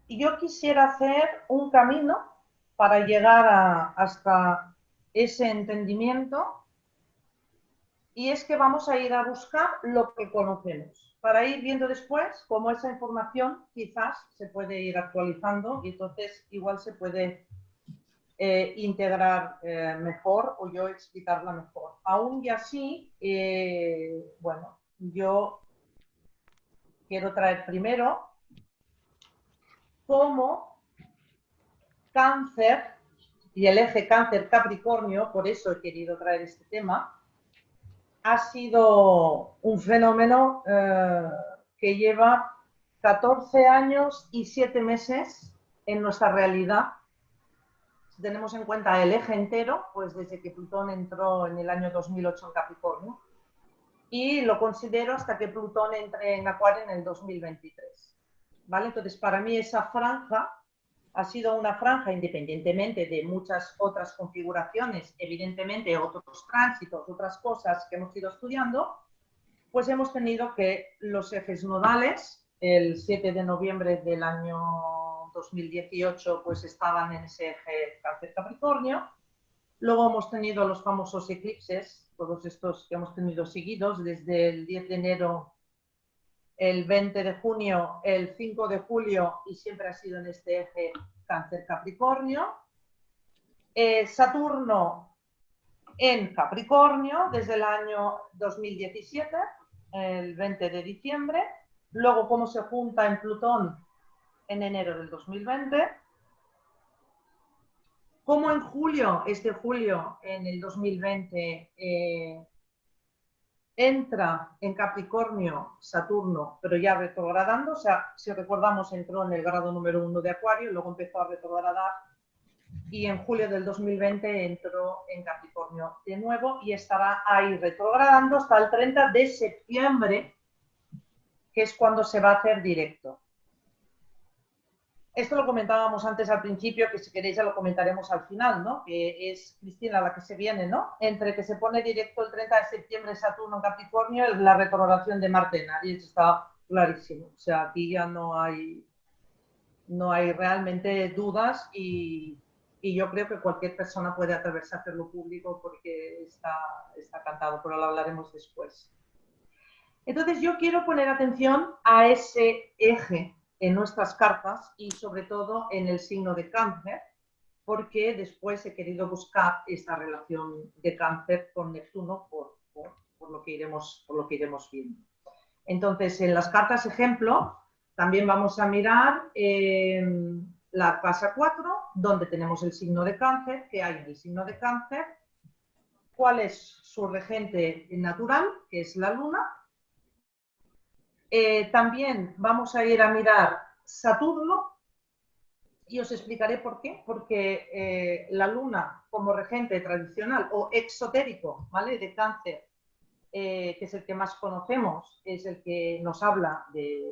Y yo quisiera hacer un camino para llegar hasta ese entendimiento, y es que vamos a ir a buscar lo que conocemos, para ir viendo después cómo esa información quizás se puede ir actualizando y entonces igual se puede integrar mejor o yo explicarla mejor. Aún y así, bueno, yo quiero traer primero cómo Cáncer y el eje Cáncer-Capricornio, por eso he querido traer este tema, ha sido un fenómeno que lleva 14 años y 7 meses en nuestra realidad. Si tenemos en cuenta el eje entero, pues desde que Plutón entró en el año 2008 en Capricornio, y lo considero hasta que Plutón entre en Acuario en el 2023. ¿Vale? Entonces, para mí esa franja ha sido una franja, independientemente de muchas otras configuraciones, evidentemente otros tránsitos, otras cosas que hemos ido estudiando, pues hemos tenido que los ejes nodales, el 7 de noviembre del año 2018, pues estaban en ese eje Cáncer-Capricornio. Luego hemos tenido los famosos eclipses, todos estos que hemos tenido seguidos, desde el 10 de enero, el 20 de junio, el 5 de julio, y siempre ha sido en este eje Cáncer-Capricornio. Saturno en Capricornio desde el año 2017, el 20 de diciembre. Luego, cómo se junta en Plutón en enero del 2020. Como en julio, este julio, en el 2020, entra en Capricornio Saturno, pero ya retrogradando, o sea, si recordamos, entró en el grado número 1 de Acuario, luego empezó a retrogradar y en julio del 2020 entró en Capricornio de nuevo y estará ahí retrogradando hasta el 30 de septiembre, que es cuando se va a hacer directo. Esto lo comentábamos antes al principio, que si queréis ya lo comentaremos al final, ¿no? Que es Cristina la que se viene, ¿no? Entre que se pone directo el 30 de septiembre Saturno en Capricornio, la retrogradación de Marte en Aries está clarísimo. O sea, aquí ya no hay realmente dudas y yo creo que cualquier persona puede atreverse a hacerlo público porque está cantado, pero lo hablaremos después. Entonces yo quiero poner atención a ese eje en nuestras cartas y sobre todo en el signo de Cáncer, porque después he querido buscar esta relación de Cáncer con Neptuno por lo que iremos viendo. Entonces, en las cartas ejemplo, también vamos a mirar la casa 4, donde tenemos el signo de Cáncer, que hay en el signo de Cáncer, cuál es su regente natural, que es la Luna. También vamos a ir a mirar Saturno y os explicaré por qué. Porque la Luna, como regente tradicional o exotérico, ¿vale?, de Cáncer, que es el que más conocemos, es el que nos habla de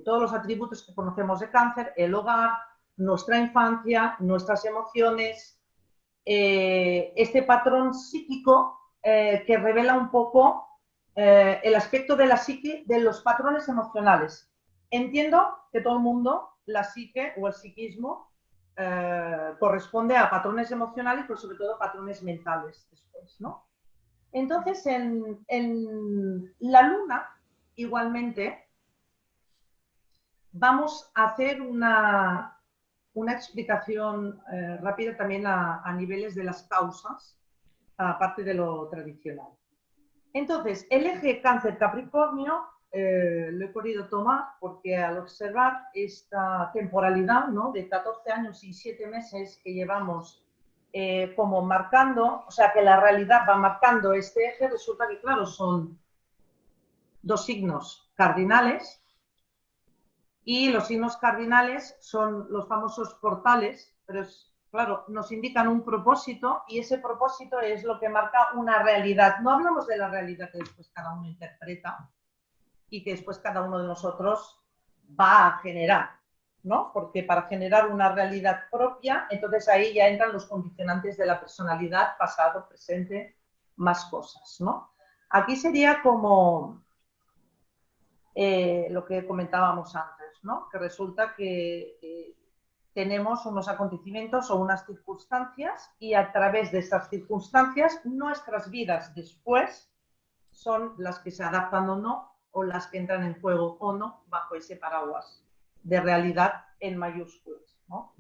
todos los atributos que conocemos de Cáncer: el hogar, nuestra infancia, nuestras emociones, este patrón psíquico que revela un poco el aspecto de la psique, de los patrones emocionales. Entiendo que todo el mundo, la psique o el psiquismo, corresponde a patrones emocionales, pero sobre todo patrones mentales después, ¿no? Entonces, en la Luna, igualmente, vamos a hacer una explicación rápida también a niveles de las causas, aparte de lo tradicional. Entonces, el eje Cáncer-Capricornio lo he podido tomar porque al observar esta temporalidad, ¿no?, de 14 años y 7 meses que llevamos como marcando, o sea, que la realidad va marcando este eje, resulta que, claro, son dos signos cardinales y los signos cardinales son los famosos portales, pero claro, nos indican un propósito y ese propósito es lo que marca una realidad. No hablamos de la realidad que después cada uno interpreta y que después cada uno de nosotros va a generar, ¿no? Porque para generar una realidad propia, entonces ahí ya entran los condicionantes de la personalidad, pasado, presente, más cosas, ¿no? Aquí sería como lo que comentábamos antes, ¿no? Que resulta que tenemos unos acontecimientos o unas circunstancias y a través de estas circunstancias nuestras vidas después son las que se adaptan o no, o las que entran en juego o no bajo ese paraguas de realidad en mayúsculas, ¿no?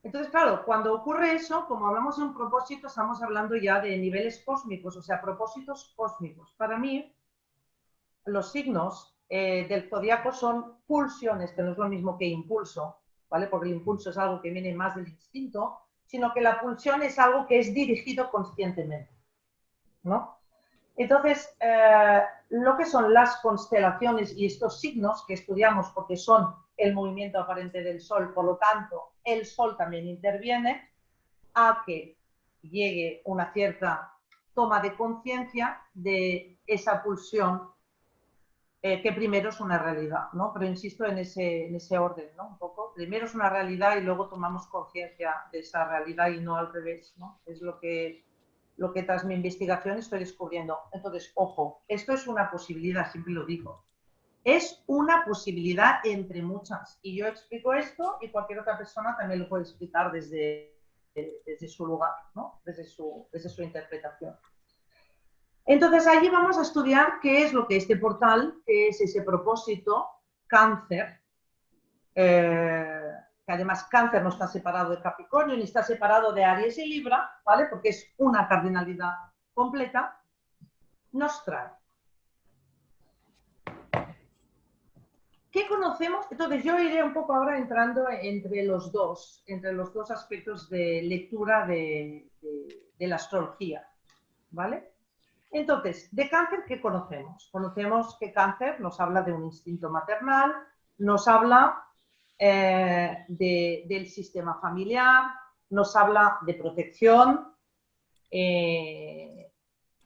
Entonces, claro, cuando ocurre eso, como hablamos de un propósito, estamos hablando ya de niveles cósmicos, o sea, propósitos cósmicos. Para mí, los signos del zodiaco son pulsiones, que no es lo mismo que impulso, ¿vale? Porque el impulso es algo que viene más del instinto, sino que la pulsión es algo que es dirigido conscientemente, ¿no? Entonces, lo que son las constelaciones y estos signos que estudiamos porque son el movimiento aparente del Sol, por lo tanto, el Sol también interviene a que llegue una cierta toma de conciencia de esa pulsión que primero es una realidad, ¿no? Pero insisto en ese orden, ¿no? Un poco. Primero es una realidad y luego tomamos conciencia de esa realidad y no al revés, ¿no? Es lo que tras mi investigación estoy descubriendo. Entonces, ojo, esto es una posibilidad, siempre lo digo. Es una posibilidad entre muchas. Y yo explico esto y cualquier otra persona también lo puede explicar desde su lugar, ¿no? Desde su interpretación. Entonces, allí vamos a estudiar qué es lo que este portal, qué es ese propósito, Cáncer, que además Cáncer no está separado de Capricornio ni está separado de Aries y Libra, ¿vale? Porque es una cardinalidad completa, nos trae. ¿Qué conocemos? Entonces yo iré un poco ahora entrando entre los dos aspectos de lectura de la astrología, ¿vale? Entonces, de Cáncer, ¿qué conocemos? Conocemos que Cáncer nos habla de un instinto maternal, nos habla del sistema familiar, nos habla de protección,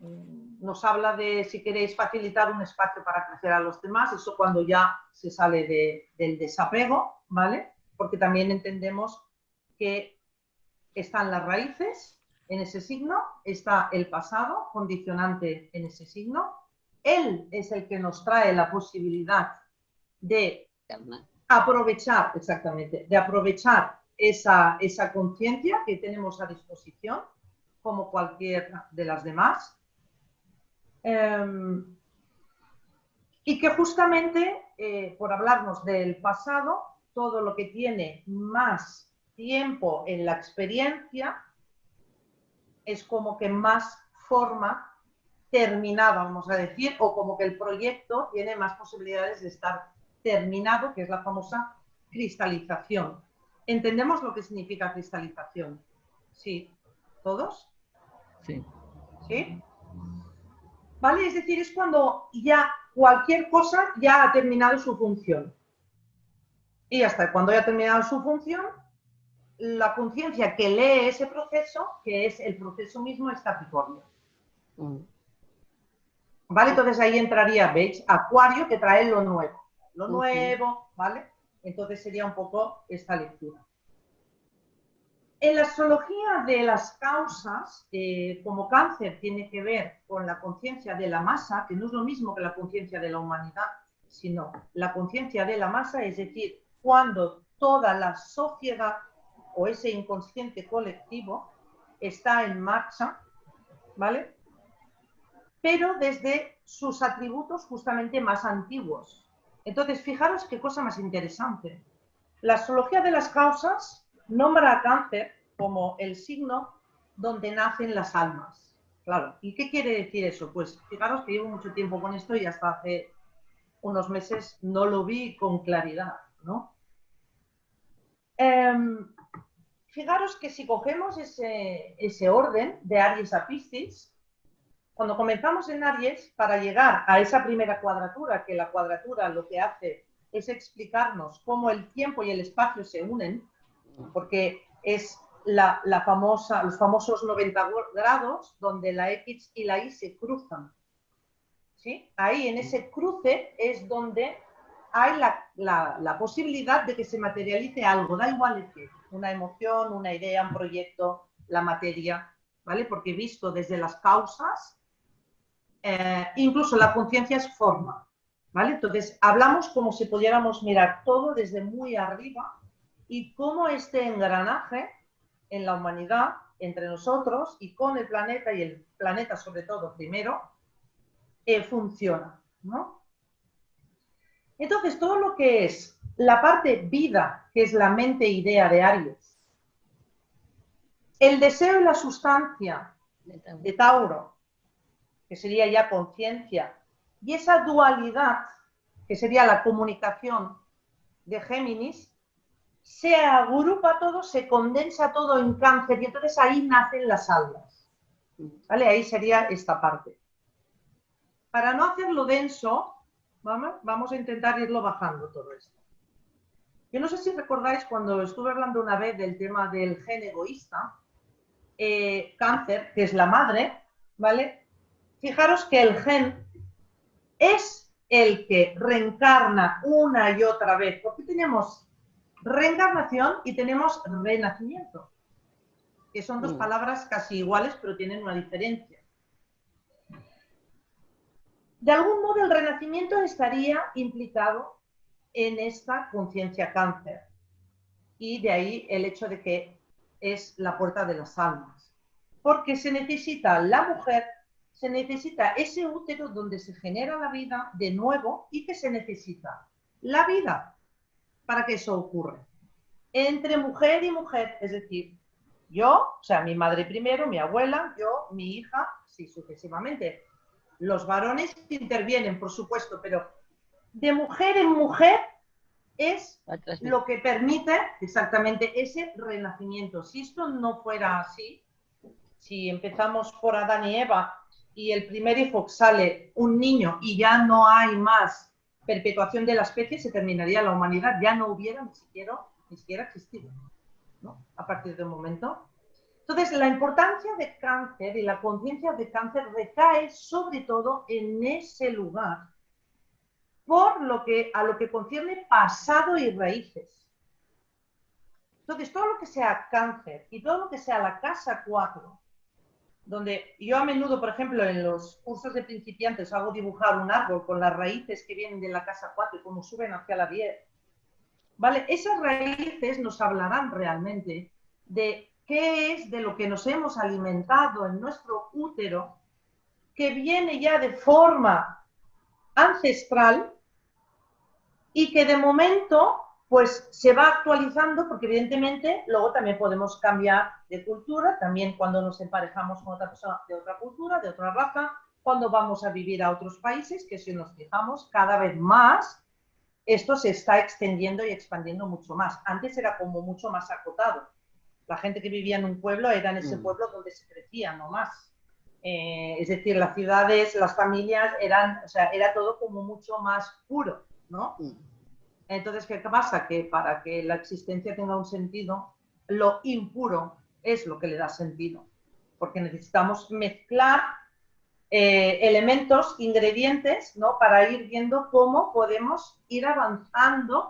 nos habla de, si queréis, facilitar un espacio para crecer a los demás, eso cuando ya se sale del desapego, ¿vale? Porque también entendemos que están las raíces en ese signo, está el pasado condicionante en ese signo, él es el que nos trae la posibilidad de aprovechar, exactamente, de aprovechar esa conciencia que tenemos a disposición, como cualquiera de las demás, y que justamente, por hablarnos del pasado, todo lo que tiene más tiempo en la experiencia es como que más forma terminada, vamos a decir, o como que el proyecto tiene más posibilidades de estar terminado, que es la famosa cristalización. ¿Entendemos lo que significa cristalización? Sí. ¿Todos? Sí. ¿Sí? ¿Vale? Es decir, es cuando ya cualquier cosa ya ha terminado su función. Y hasta cuando ya ha terminado su función, la conciencia que lee ese proceso, que es el proceso mismo, es Capricornio. ¿Vale? Entonces ahí entraría, ¿veis? Acuario, que trae lo nuevo. Lo nuevo, ¿vale? Entonces sería un poco esta lectura. En la astrología de las causas, como Cáncer tiene que ver con la conciencia de la masa, que no es lo mismo que la conciencia de la humanidad, sino la conciencia de la masa, es decir, cuando toda la sociedad o ese inconsciente colectivo está en marcha, ¿vale? Pero desde sus atributos justamente más antiguos. Entonces, fijaros qué cosa más interesante. La astrología de las causas nombra a Cáncer como el signo donde nacen las almas. Claro, ¿y qué quiere decir eso? Pues fijaros que llevo mucho tiempo con esto y hasta hace unos meses no lo vi con claridad, ¿no? Fijaros que si cogemos ese orden de Aries a Piscis, cuando comenzamos en Aries, para llegar a esa primera cuadratura, que la cuadratura lo que hace es explicarnos cómo el tiempo y el espacio se unen, porque es los famosos 90 grados donde la X y la Y se cruzan. ¿Sí? Ahí en ese cruce es donde hay la posibilidad de que se materialice algo, da igual el qué, una emoción, una idea, un proyecto, la materia, ¿vale? Porque visto desde las causas, incluso la conciencia es forma, ¿vale? Entonces, hablamos como si pudiéramos mirar todo desde muy arriba y cómo este engranaje en la humanidad, entre nosotros y con el planeta, y el planeta sobre todo primero, funciona, ¿no? Entonces, todo lo que es la parte vida, que es la mente idea de Aries, el deseo y la sustancia de Tauro, que sería ya conciencia, y esa dualidad, que sería la comunicación de Géminis, se agrupa todo, se condensa todo en Cáncer, y entonces ahí nacen las almas. ¿Vale? Ahí sería esta parte. Para no hacerlo denso, vamos a intentar irlo bajando todo esto. Yo no sé si recordáis cuando estuve hablando una vez del tema del gen egoísta, Cáncer, que es la madre, ¿vale? Fijaros que el gen es el que reencarna una y otra vez, porque tenemos reencarnación y tenemos renacimiento, que son dos palabras casi iguales, pero tienen una diferencia. De algún modo el renacimiento estaría implicado en esta conciencia Cáncer, y de ahí el hecho de que es la puerta de las almas, porque se necesita la mujer, se necesita ese útero donde se genera la vida de nuevo, y que se necesita la vida para que eso ocurra entre mujer y mujer, es decir, yo, o sea, mi madre primero, mi abuela, yo, mi hija, sí, sucesivamente. Los varones intervienen, por supuesto, pero de mujer en mujer es lo que permite exactamente ese renacimiento. Si esto no fuera así, si empezamos por Adán y Eva y el primer hijo sale un niño y ya no hay más perpetuación de la especie, se terminaría la humanidad, ya no hubiera ni siquiera existido, ¿no? A partir de un momento. Entonces, la importancia de Cáncer y la conciencia de Cáncer recae sobre todo en ese lugar, por lo que a lo que concierne pasado y raíces. Entonces, todo lo que sea Cáncer y todo lo que sea la casa 4, donde yo a menudo, por ejemplo, en los cursos de principiantes hago dibujar un árbol con las raíces que vienen de la casa 4 y cómo suben hacia la 10, ¿vale? Esas raíces nos hablarán realmente de qué es de lo que nos hemos alimentado en nuestro útero, que viene ya de forma ancestral y que de momento pues se va actualizando, porque evidentemente luego también podemos cambiar de cultura, también cuando nos emparejamos con otra persona de otra cultura, de otra raza, cuando vamos a vivir a otros países, que si nos fijamos cada vez más esto se está extendiendo y expandiendo mucho más. Antes era como mucho más acotado. La gente que vivía en un pueblo era en ese pueblo donde se crecía, no más. Es decir, las ciudades, las familias eran, o sea, era todo como mucho más puro, ¿no? Entonces, ¿qué pasa? Que para que la existencia tenga un sentido, lo impuro es lo que le da sentido, porque necesitamos mezclar elementos, ingredientes, ¿no? Para ir viendo cómo podemos ir avanzando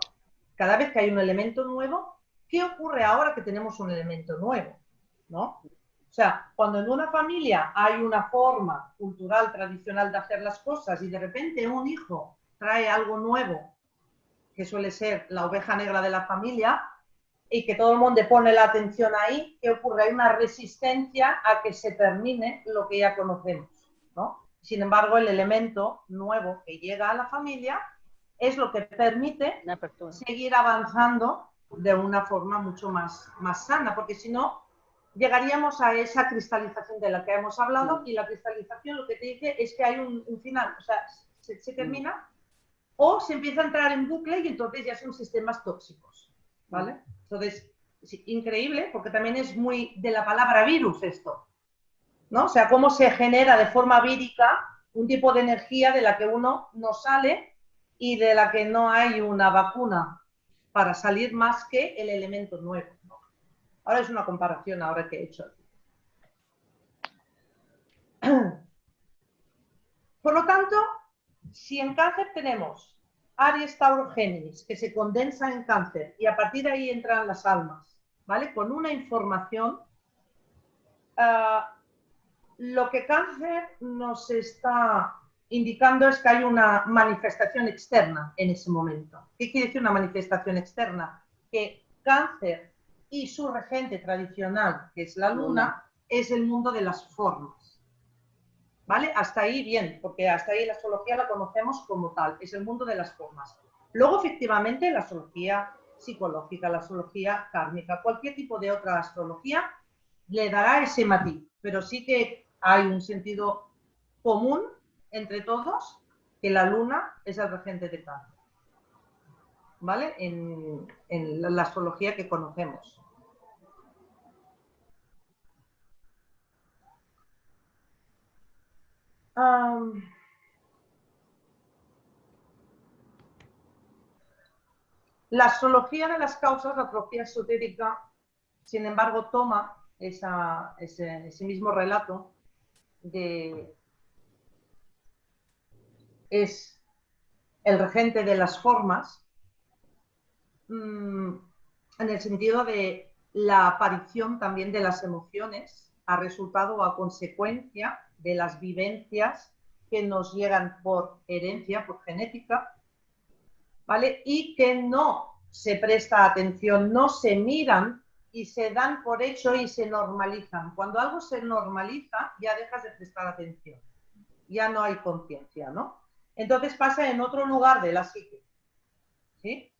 cada vez que hay un elemento nuevo. ¿Qué ocurre ahora que tenemos un elemento nuevo? ¿No? O sea, cuando en una familia hay una forma cultural, tradicional de hacer las cosas y de repente un hijo trae algo nuevo, que suele ser la oveja negra de la familia, y que todo el mundo pone la atención ahí, ¿qué ocurre? Hay una resistencia a que se termine lo que ya conocemos, ¿no? Sin embargo, el elemento nuevo que llega a la familia es lo que permite seguir avanzando de una forma mucho más sana, porque si no, llegaríamos a esa cristalización de la que hemos hablado, y la cristalización lo que te dice es que hay un final, o sea, se termina o se empieza a entrar en bucle y entonces ya son sistemas tóxicos, ¿vale? Entonces, es increíble porque también es muy de la palabra virus esto, ¿no? O sea, cómo se genera de forma vírica un tipo de energía de la que uno no sale y de la que no hay una vacuna para salir más que el elemento nuevo, ¿no? Ahora es una comparación ahora que he hecho aquí. Por lo tanto, si en Cáncer tenemos Aries, Tauro, Géminis, que se condensa en Cáncer y a partir de ahí entran las almas, ¿vale? Con una información, lo que Cáncer nos está indicando es que hay una manifestación externa en ese momento. ¿Qué quiere decir una manifestación externa? Que Cáncer y su regente tradicional, que es la Luna, es el mundo de las formas. ¿Vale? Hasta ahí bien, porque hasta ahí la astrología la conocemos como tal, es el mundo de las formas. Luego, efectivamente, la astrología psicológica, la astrología kármica, cualquier tipo de otra astrología le dará ese matiz, pero sí que hay un sentido común entre todos, que la Luna es el regente de Cáncer, ¿vale? En la astrología que conocemos. La astrología de las causas, la astrología esotérica, sin embargo, toma ese mismo relato de es el regente de las formas, en el sentido de la aparición también de las emociones a resultado o a consecuencia de las vivencias que nos llegan por herencia, por genética, ¿vale? Y que no se presta atención, no se miran y se dan por hecho y se normalizan. Cuando algo se normaliza, ya dejas de prestar atención, ya no hay conciencia, ¿no? Entonces pasa en otro lugar de la psique, ¿sí?